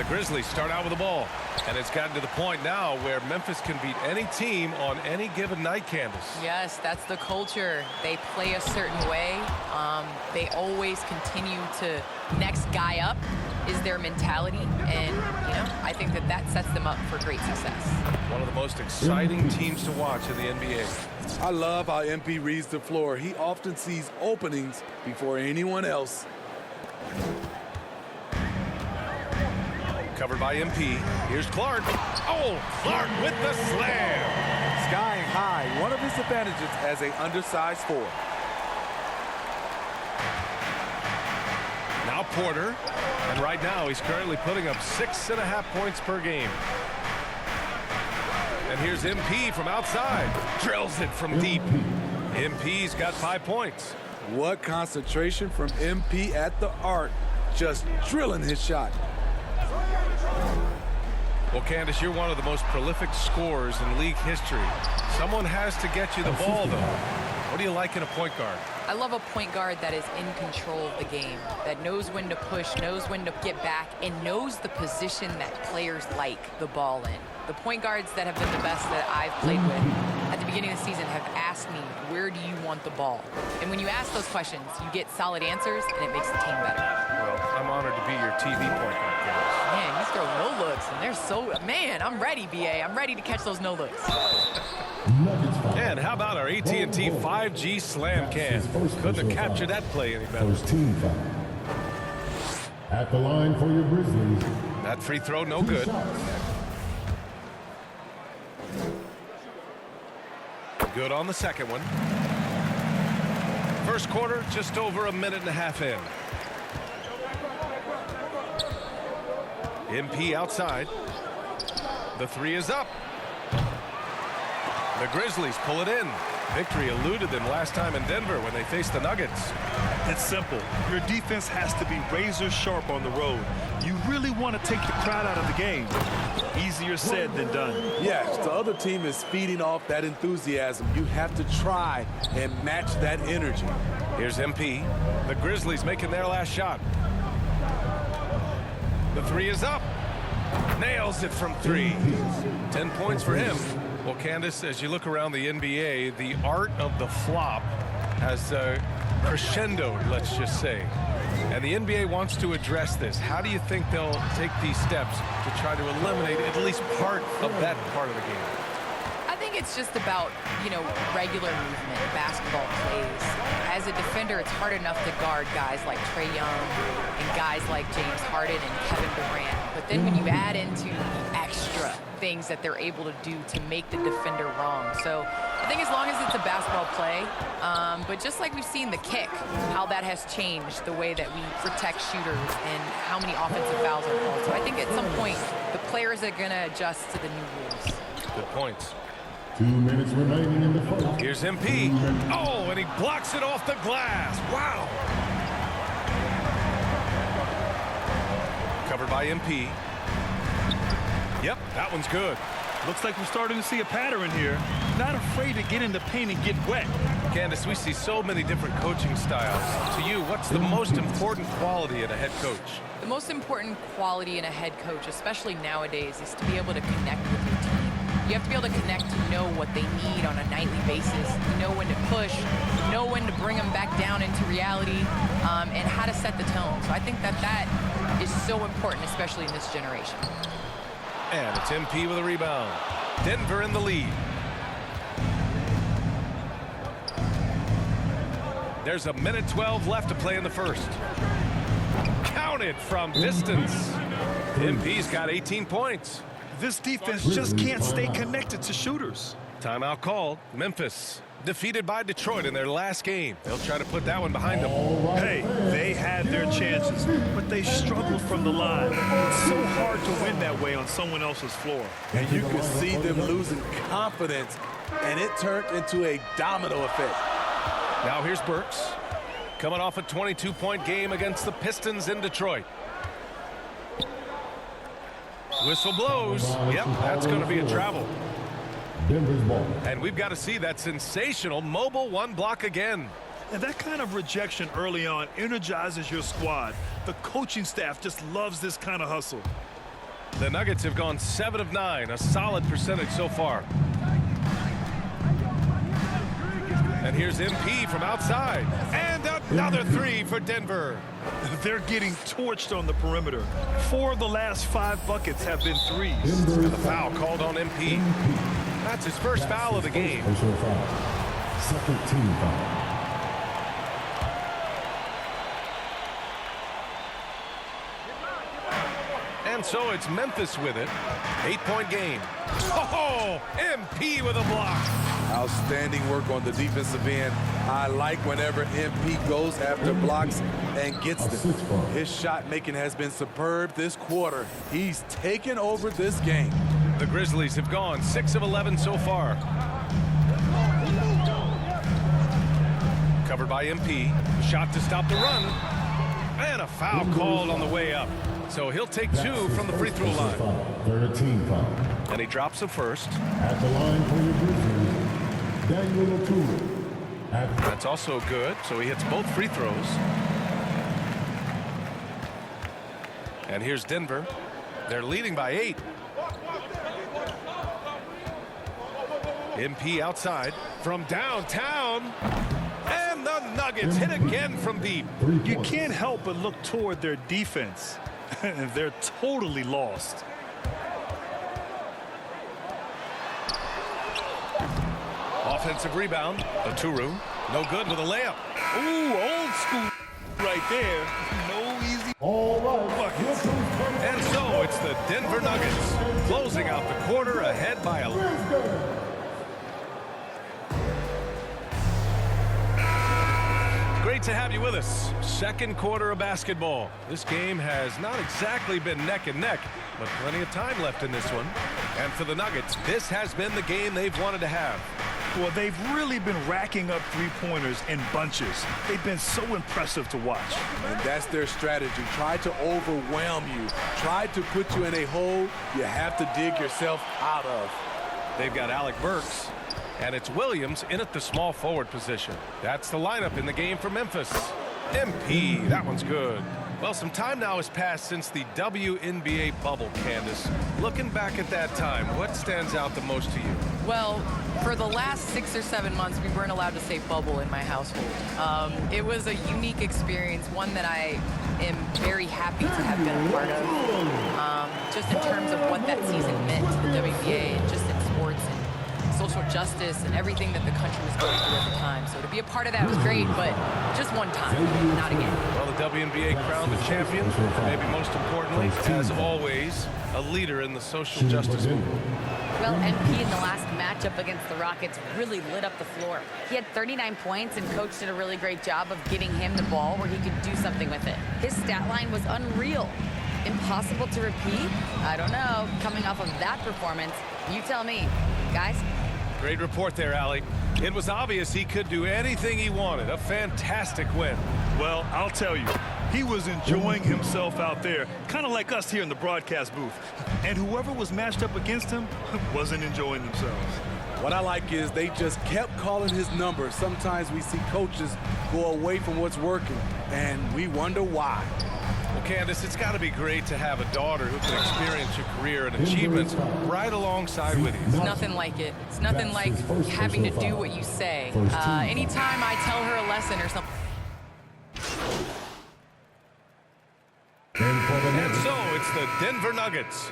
The Grizzlies start out with the ball. And it's gotten to the point now where Memphis can beat any team on any given night, Candace. Yes, that's the culture. They play a certain way. They always continue to next guy up is their mentality. And, you know, I think that that sets them up for great success. One of the most exciting teams to watch in the NBA. I love how MP reads the floor. He often sees openings before anyone else. Covered by MP. Here's Clark. Oh, Clark with the slam. Skying high, one of his advantages as an undersized forward. Now Porter. And right now he's currently putting up 6.5 points per game. And here's MP from outside. Drills it from deep. MP's got 5 points. What concentration from MP at the arc. Just drilling his shot. Well, Candace, you're one of the most prolific scorers in league history. Someone has to get you the ball, though. What do you like in a point guard? I love a point guard that is in control of the game, that knows when to push, knows when to get back, and knows the position that players like the ball in. The point guards that have been the best that I've played with at the beginning of the season have asked me, where do you want the ball? And when you ask those questions, you get solid answers, and it makes the team better. Well, I'm honored to be your TV point guard, Candace. Man, you throw no looks, and they're so... Man, I'm ready, BA. I'm ready to catch those no looks. And how about our AT&T 5G Slam Cam? Couldn't have captured that play any better. First team foul. At the line for your Grizzlies. That free throw, no good. Good on the second one. First quarter, just over a minute and a half in. MP outside. The three is up. The Grizzlies pull it in. Victory eluded them last time in Denver when they faced the Nuggets. It's simple. Your defense has to be razor sharp on the road. You really want to take the crowd out of the game. Easier said than done. Yes, the other team is feeding off that enthusiasm. You have to try and match that energy. Here's MP. The Grizzlies making their last shot. The three is up. Nails it from three. 10 points for him. Well, Candace, as you look around the NBA, the art of the flop has crescendoed, let's just say. And the NBA wants to address this. How do you think they'll take these steps to try to eliminate at least part of that part of the game? I think it's just about, you know, regular movement, basketball plays. As a defender, it's hard enough to guard guys like Trae Young and guys like James Harden and Kevin Durant. But then when you add into the extra things that they're able to do to make the defender wrong. So I think as long as it's a basketball play, but just like we've seen the kick, how that has changed the way that we protect shooters and how many offensive fouls are called. So I think at some point, the players are going to adjust to the new rules. Good points. 2 minutes remaining in the first. Here's MP. Oh, and he blocks it off the glass. Wow. Covered by MP. Yep, that one's good. Looks like we're starting to see a pattern here. Not afraid to get in the paint and get wet. Candace, we see so many different coaching styles. To you, what's the most important quality in a head coach? The most important quality in a head coach, especially nowadays, is to be able to connect with your team. You have to be able to connect to know what they need on a nightly basis, know when to push, know when to bring them back down into reality, and how to set the tone. So I think that that is so important, especially in this generation. And it's MP with a rebound. Denver in the lead. There's a minute 12 left to play in the first. Counted from distance. MP's got 18 points. This defense just can't stay connected to shooters. Timeout called. Memphis defeated by Detroit in their last game. They'll try to put that one behind them. Hey, they had their chances, but they struggled from the line. It's so hard to win that way on someone else's floor. And you can see them losing confidence, and it turned into a domino effect. Now here's Burks, coming off a 22-point game against the Pistons in Detroit. Whistle blows. Yep, that's going to be a travel. Denver's ball. And we've got to see that sensational mobile one block again. And that kind of rejection early on energizes your squad. The coaching staff just loves this kind of hustle. The Nuggets have gone 7 of 9, a solid percentage so far. And here's MP from outside. And another three for Denver. They're getting torched on the perimeter. 4 of the last 5 buckets have been threes. And the foul called on MP. That's his first foul of the game. Personal foul. Second team foul. And so it's Memphis with it. 8-point game. Oh, MP with a block. Outstanding work on the defensive end. I like whenever MP goes after blocks and gets them. His shot making has been superb this quarter. He's taken over this game. The Grizzlies have gone 6 of 11 so far. Covered by MP. Shot to stop the run. And a foul called on the way up. So he'll take 2 from the free throw line. Third team foul. And he drops the first. At the line for your Grizzlies, Daniel O'Toole. That's also good, so he hits both free throws. And here's Denver. They're leading by 8. MP outside from downtown. And the Nuggets hit again from deep. You can't help but look toward their defense. They're totally lost. Offensive rebound. Oturu. No good with a layup. Ooh, old school right there. No easy All right. buckets. And so it's the Denver Nuggets closing out the quarter ahead by 11. Great to have you with us. Second quarter of basketball. This game has not exactly been neck and neck, but plenty of time left in this one. And for the Nuggets, this has been the game they've wanted to have. Well, they've really been racking up three-pointers in bunches. They've been so impressive to watch. And that's their strategy. Try to overwhelm you. Try to put you in a hole you have to dig yourself out of. They've got Alec Burks, and it's Williams in at the small forward position. That's the lineup in the game for Memphis. MP, that one's good. Well, some time now has passed since the WNBA bubble, Candace. Looking back at that time, what stands out the most to you? Well, for the last 6 or 7 months, we weren't allowed to say bubble in my household. It was a unique experience, one that I am very happy to have been a part of. Just in terms of what that season meant to the WNBA and just in sports and social justice and everything that the country was going through at the time. So to be a part of that was great, but just one time, not again. Well, the WNBA crowned the champion, maybe most importantly, as always, a leader in the social justice movement. Well, MP in the last matchup against the Rockets really lit up the floor. He had 39 points, and Coach did a really great job of getting him the ball where he could do something with it. His stat line was unreal. Impossible to repeat? I don't know. Coming off of that performance, you tell me. Guys? Great report there, Allie. It was obvious he could do anything he wanted. A fantastic win. Well, I'll tell you, he was enjoying himself out there, kind of like us here in the broadcast booth. And whoever was matched up against him wasn't enjoying themselves. What I like is they just kept calling his number. Sometimes we see coaches go away from what's working, and we wonder why. Well, Candace, it's got to be great to have a daughter who can experience your career and achievements right alongside with you. It's nothing like it. It's nothing like having to do what you say. Anytime I tell her a lesson or something. And so it's the Denver Nuggets.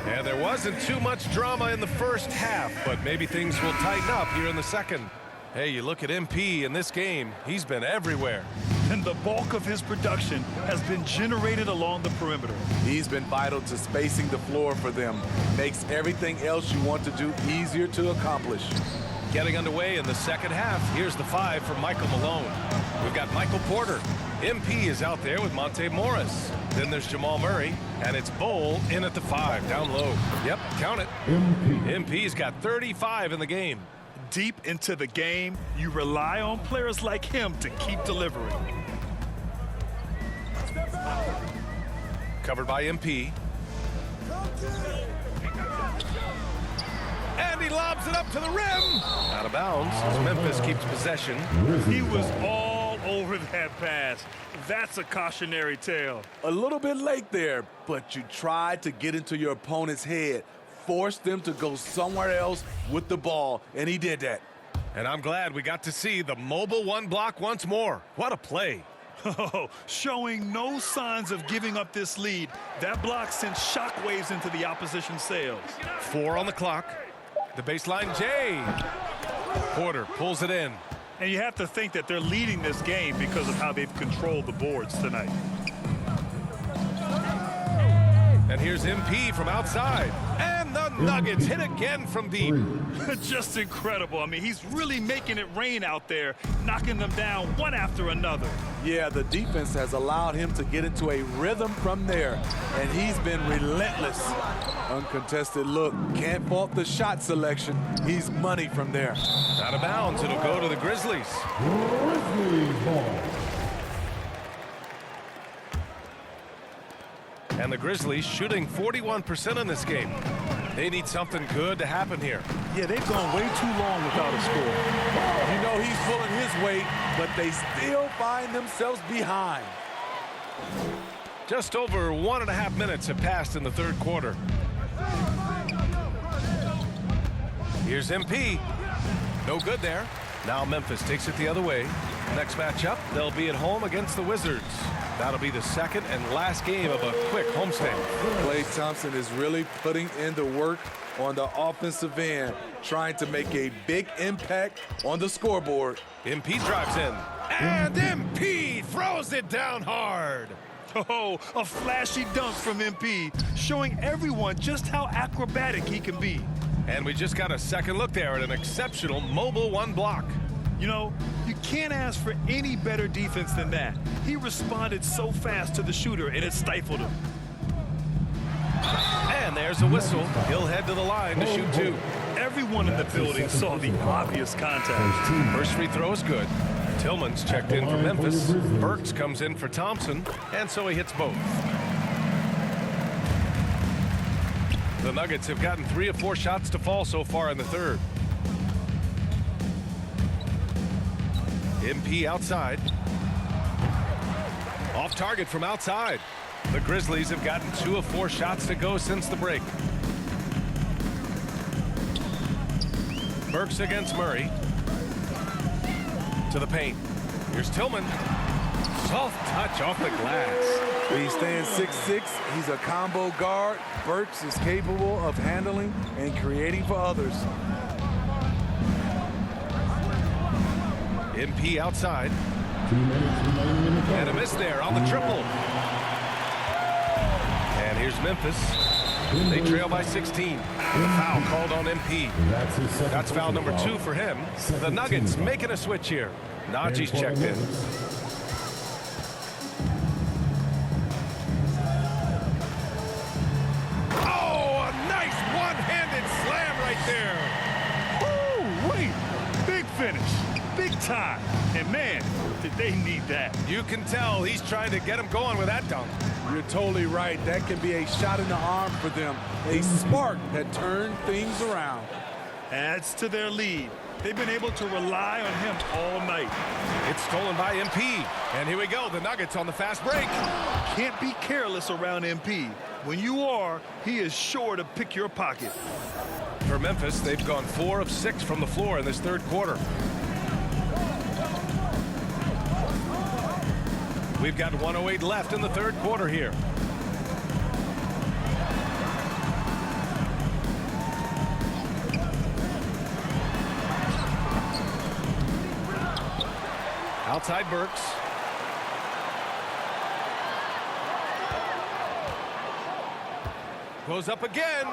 And there wasn't too much drama in the first half, but maybe things will tighten up here in the second. Hey, you look at MP in this game, he's been everywhere. And the bulk of his production has been generated along the perimeter. He's been vital to spacing the floor for them. Makes everything else you want to do easier to accomplish. Getting underway in the second half, here's the 5 from Michael Malone. We've got Michael Porter. MP is out there with Monte Morris. Then there's Jamal Murray, and it's Bowl in at the 5, down low. Yep, count it. MP's got 35 in the game. Deep into the game, you rely on players like him to keep delivering. Covered by MP. lobs it up to the rim. Out of bounds as Memphis keeps possession. He was all over that pass. That's a cautionary tale. A little bit late there, but you tried to get into your opponent's head, force them to go somewhere else with the ball, and he did that. And I'm glad we got to see the mobile one block once more. What a play. Oh, showing no signs of giving up this lead. That block sent shockwaves into the opposition's sails. 4 on the clock. The baseline, Jay. Porter pulls it in. And you have to think that they're leading this game because of how they've controlled the boards tonight. And here's MP from outside. And the Nuggets hit again from deep. Just incredible. I mean, he's really making it rain out there, knocking them down one after another. Yeah, the defense has allowed him to get into a rhythm from there, and he's been relentless. Uncontested look. Can't fault the shot selection. He's money from there. Out of bounds. It'll go to the Grizzlies. Grizzlies ball. And the Grizzlies shooting 41% in this game. They need something good to happen here. Yeah, they've gone way too long without a score. You know he's pulling his weight, but they still find themselves behind. Just over 1.5 minutes have passed in the third quarter. Here's MP. No good there. Now Memphis takes it the other way. Next matchup, they'll be at home against the Wizards. That'll be the second and last game of a quick homestand. Klay Thompson is really putting in the work on the offensive end, trying to make a big impact on the scoreboard. MP drives in. And MP throws it down hard. Oh, a flashy dunk from MP, showing everyone just how acrobatic he can be. And we just got a second look there at an exceptional mobile one block. You know, you can't ask for any better defense than that. He responded so fast to the shooter, and it stifled him. And there's a whistle. He'll head to the line to shoot 2. Everyone in the building saw the obvious contact. First free throw is good. Tillman's checked in for Memphis. Burks comes in for Thompson, and so he hits both. The Nuggets have gotten 3 of 4 shots to fall so far in the third. MP outside. Off target from outside. The Grizzlies have gotten 2 of 4 shots to go since the break. Burks against Murray. To the paint. Here's Tillman. Soft touch off the glass. He stands 6'6". He's a combo guard. Burks is capable of handling and creating for others. MP outside. 2 minutes remaining in the And a game. miss there on the triple. And here's Memphis. They trail by 16. The foul called on MP. That's his second That's foul number personal 2 for him. The Second Nuggets team foul. making a switch here. Najee's And for checked the in. Nuggets, Oh, a nice one-handed slam right there. Woo, wait, big finish, big time. And man, did they need that. You can tell he's trying to get him going with that dunk. You're totally right. That can be a shot in the arm for them. A spark that turned things around. Adds to their lead. They've been able to rely on him all night. It's stolen by MP. And here we go, the Nuggets on the fast break. Can't be careless around MP. When you are, he is sure to pick your pocket. For Memphis, they've gone 4 of 6 from the floor in this third quarter. We've got 1:08 left in the third quarter here. Outside Burks. Goes up again.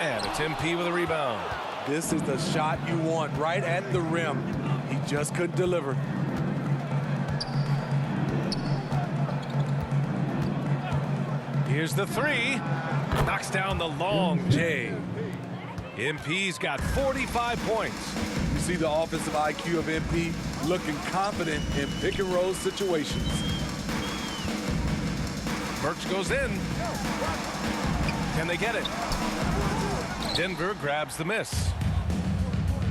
And it's MP with a rebound. This is the shot you want right at the rim. He just couldn't deliver. Here's the 3. Knocks down the long J. MP's got 45 points. You see the offensive IQ of MP looking confident in pick and roll situations. Burks goes in. Can they get it? Denver grabs the miss.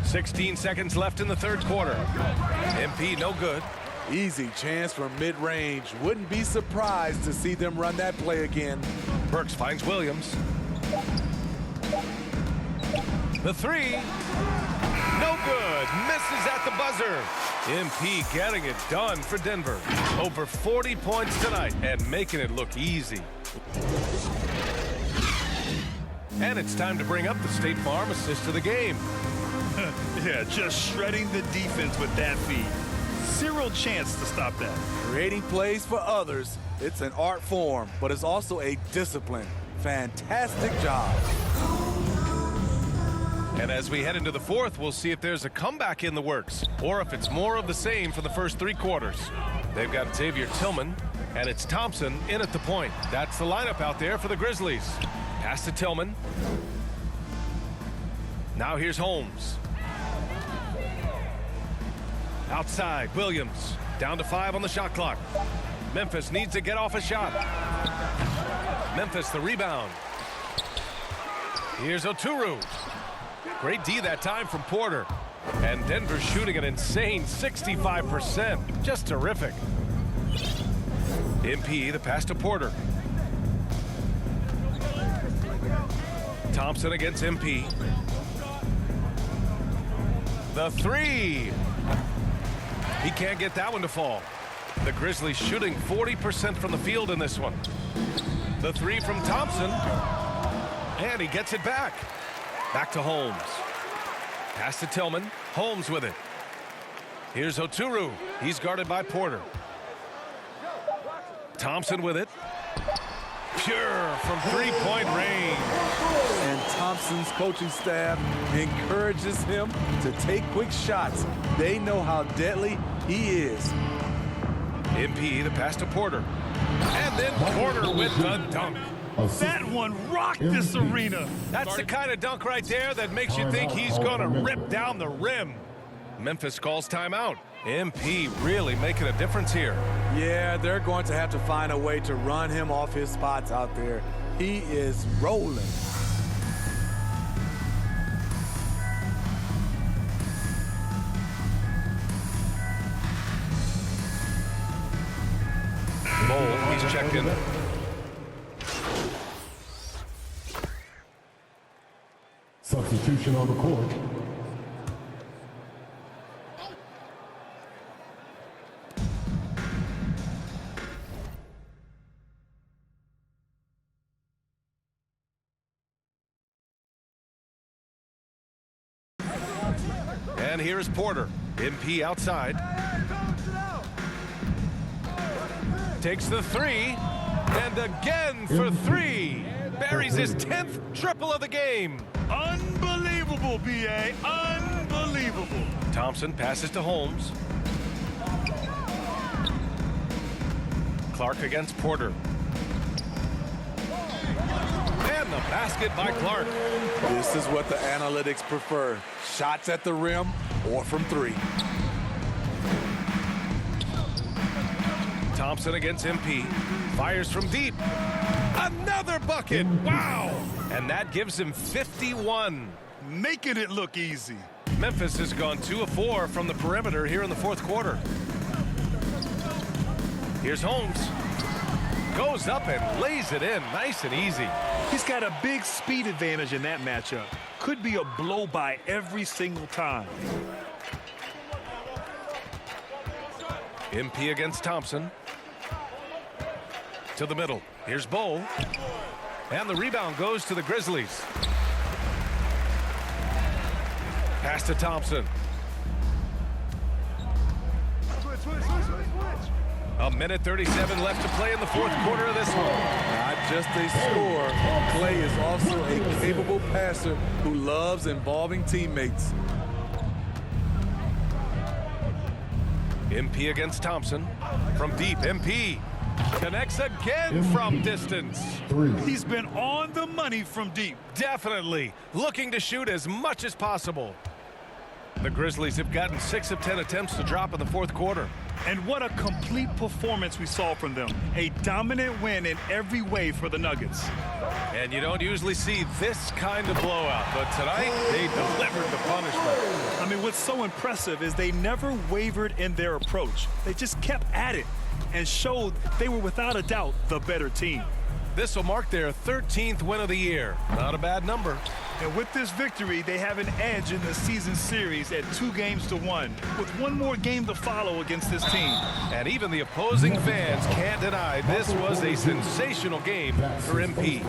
16 seconds left in the third quarter. MP no good. Easy chance from mid-range. Wouldn't be surprised to see them run that play again. Burks finds Williams. The three. No good. Misses at the buzzer. MP getting it done for Denver. Over 40 points tonight and making it look easy. And it's time to bring up the State Farm assist of the game. Yeah, just shredding the defense with that feed. Zero chance to stop that. Creating plays for others, it's an art form, but it's also a discipline. Fantastic job. And as we head into the fourth, we'll see if there's a comeback in the works or if it's more of the same for the first three quarters. They've got Xavier Tillman, and it's Thompson in at the point. That's the lineup out there for the Grizzlies. Pass to Tillman. Now here's Holmes. Outside, Williams. Down to 5 on the shot clock. Memphis needs to get off a shot. Memphis the rebound. Here's Oturu. Great D that time from Porter. And Denver shooting an insane 65%. Just terrific. MP the pass to Porter. Thompson against MP. The three. He can't get that one to fall. The Grizzlies shooting 40% from the field in this one. The three from Thompson. And he gets it back. Back to Holmes. Pass to Tillman. Holmes with it. Here's Oturu. He's guarded by Porter. Thompson with it. Pure from three-point range. And Thompson's coaching staff encourages him to take quick shots. They know how deadly he is. MP the pass to Porter. And then Porter with the dunk. That one rocked this arena. That's the kind of dunk right there that makes you think he's going to rip down the rim. Memphis calls timeout. MP really making a difference here. Yeah, they're going to have to find a way to run him off his spots out there. He is rolling. Mole, he's checked in. Substitution on the court. And here's Porter. MP outside. Takes the three. And again for three. Buries his 10th triple of the game. Unbelievable, B.A. Unbelievable. Thompson passes to Holmes. Clark against Porter. And the basket by Clark. This is what the analytics prefer. Shots at the rim or from three. Thompson against MP. Fires from deep. Another bucket. Wow. And that gives him 51. Making it look easy. Memphis has gone 2 of 4 from the perimeter here in the fourth quarter. Here's Holmes. Goes up and lays it in nice and easy. He's got a big speed advantage in that matchup. Could be a blow by every single time. MP against Thompson. To the middle. Here's Bowl. And the rebound goes to the Grizzlies. Pass to Thompson. A minute 37 left to play in the fourth quarter of this one. Not just a scorer, Clay is also a capable passer who loves involving teammates. MP against Thompson. From deep, MP connects again from distance. He's been on the money from deep. Definitely looking to shoot as much as possible. The Grizzlies have gotten 6 of 10 attempts to drop in the fourth quarter. And what a complete performance we saw from them. A dominant win in every way for the Nuggets. And you don't usually see this kind of blowout, but tonight they delivered the punishment. I mean, what's so impressive is they never wavered in their approach. They just kept at it and showed they were without a doubt the better team. This will mark their 13th win of the year. Not a bad number. And with this victory, they have an edge in the season series at 2-1, with one more game to follow against this team. And even the opposing fans can't deny this was a sensational game for MP.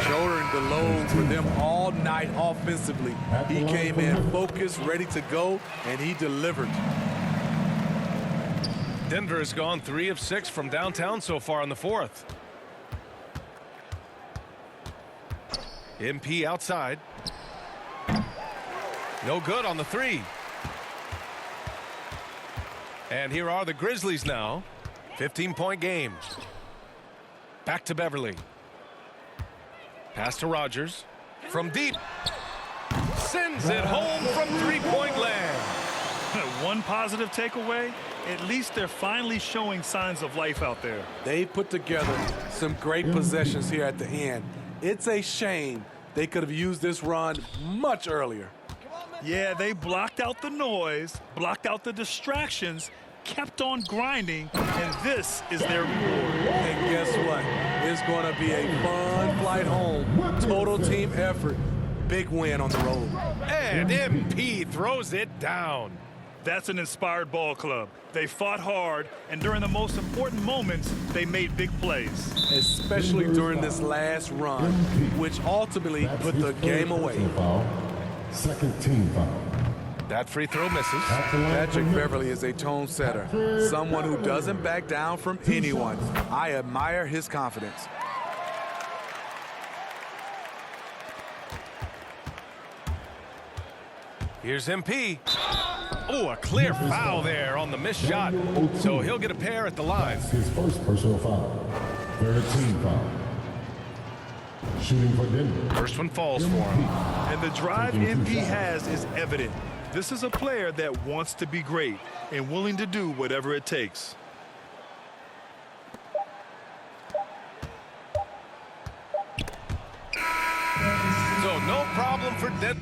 Shouldering the load for them all night offensively. He came in focused, ready to go, and he delivered. Denver has gone 3 of 6 from downtown so far in the fourth. MP outside. No good on the 3. And here are the Grizzlies now. 15-point game. Back to Beverly. Pass to Rogers. From deep. Sends it home from three-point land. One positive takeaway, at least they're finally showing signs of life out there. They put together some great possessions here at the end. It's a shame they could have used this run much earlier. Yeah, they blocked out the noise, blocked out the distractions, kept on grinding, and this is their reward. And guess what? It's going to be a fun flight home. Total team effort. Big win on the road. And MP throws it down. That's an inspired ball club. They fought hard, and during the most important moments, they made big plays. Especially during this last run, which ultimately put the game away. Second team foul. That free throw misses. Patrick Beverly is a tone setter, someone who doesn't back down from anyone. I admire his confidence. Here's MP. Oh, a clear foul there on the missed shot. So he'll get a pair at the line. His first personal foul. Third team foul. Shooting for Denver. First one falls for him. And the drive MP has is evident. This is a player that wants to be great and willing to do whatever it takes. So no problem for Denver.